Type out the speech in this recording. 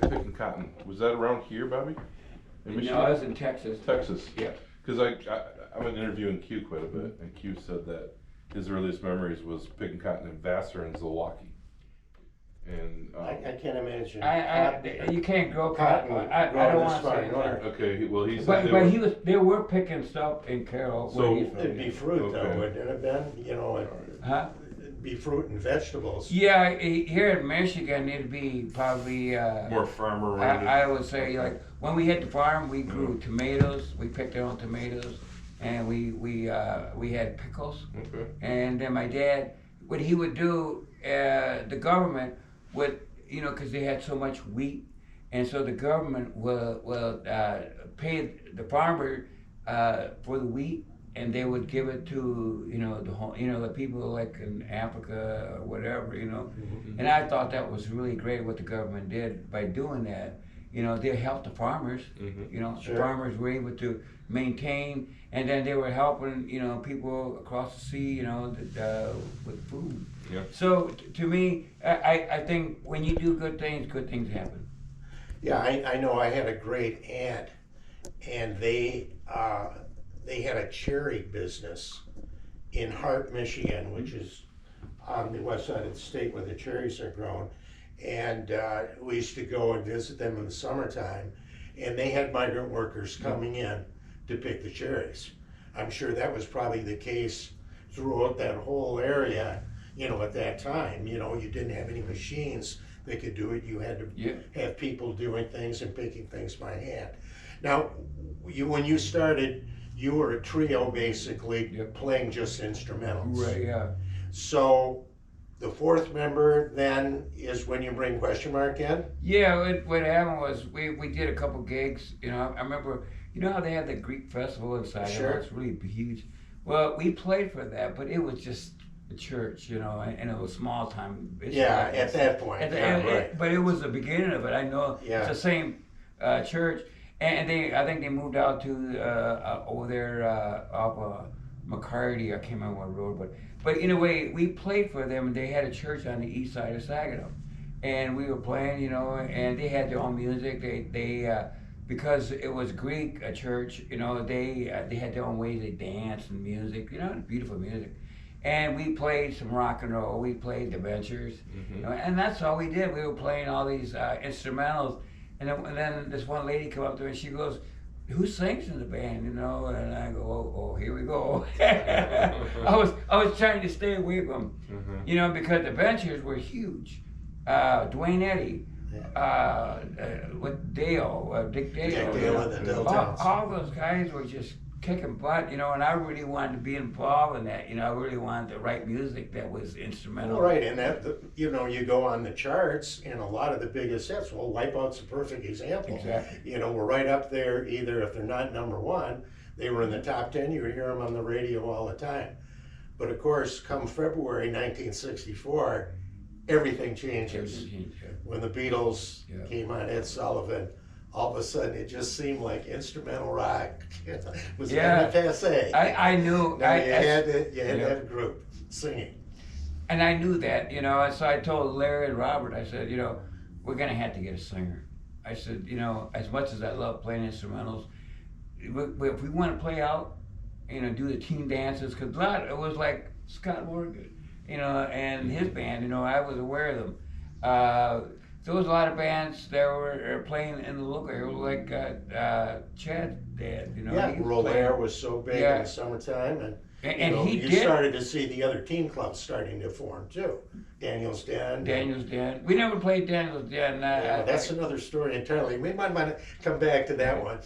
picking cotton. Was that around here, Bobby? In No, Michigan? I was in Texas. Texas. Yeah. Because I've been interviewing Q quite a bit, and Q said that his earliest memories was picking cotton in Vassar and Zilwaukee. And I can't imagine. You can't grow Cotton cotton. I growing don't this want to far say north. that. okay, well he said But they were picking stuff in Carroll. So- where he's from. It'd be fruit though, Okay. wouldn't it have been? You know, Huh? it'd be fruit and vegetables. Yeah, here in Michigan, it'd be probably. more farmer oriented. I would say like when we hit the farm, we grew tomatoes. We picked our own tomatoes, and we had pickles. Okay. And then my dad, what he would do, the government would, because they had so much wheat, and so the government will pay the farmer for the wheat, and they would give it to the people like in Africa or whatever. Mm-hmm. And I thought that was really great what the government did by doing that. They helped the farmers. Mm-hmm. Sure. The farmers were able to maintain, and then they were helping people across the sea with food. Yeah. So to me, I think when you do good things happen. Yeah, I know. I had a great aunt, and they had a cherry business in Hart, Michigan, which is on the west side of the state where the cherries are grown. And we used to go and visit them in the summertime, and they had migrant workers coming in to pick the cherries. I'm sure that was probably the case throughout that whole area, at that time. You didn't have any machines that could do it. You had to have people doing things and picking things by hand. Now, when you started, you were a trio basically, playing just instrumentals. Right. Yeah. So the fourth member then is when you bring Question Mark in? Yeah. What happened was we did a couple gigs. I remember. How they had the Greek festival inside? Sure. It's really huge. Well, we played for that, but it was just a church, and it was small time. Yeah, at that point. Right. But it was the beginning of it. I know Yeah. it's the same church, and I think they moved out to over there off McCarty. I can't remember what road, but in a way, we played for them, and they had a church on the east side of Saginaw, and we were playing, and they had their own music. They because it was Greek, a church, they had their own ways they danced and music, beautiful music. And we played some rock and roll, we played the Ventures, and that's all we did. We were playing all these instrumentals, and then this one lady came up to me and she goes, "Who sings in the band?" And I go, "Oh, here we go." I was trying to stay away from them, because the Ventures were huge. Dwayne Eddy, with Dale, Dick Dale. Dick Dale and the Deltones. All those guys were just kicking butt, and I really wanted to be involved in that. I really wanted to write music that was instrumental. Well, right, and that, you go on the charts, and a lot of the biggest hits, well, Wipeout's a perfect example. Exactly. We're right up there, either if they're not number one, they were in the top 10, you would hear them on the radio all the time. But of course, come February 1964, everything changes. When the Beatles came on Ed Sullivan, all of a sudden it just seemed like instrumental rock was kind of passe. I knew. Now you had to have a group singing. And I knew that, so I told Larry and Robert, I said, we're going to have to get a singer. I said, as much as I love playing instrumentals, if we want to play out, do the team dances, because it was like Scott Morgan, and his band, I was aware of them. There was a lot of bands that were playing in the local area, like Chad did, Rollaire was so big in the summertime, and you started to see the other team clubs starting to form too. Daniel's Den. We never played Daniel's Den. That's another story entirely. We might want to come back to that one.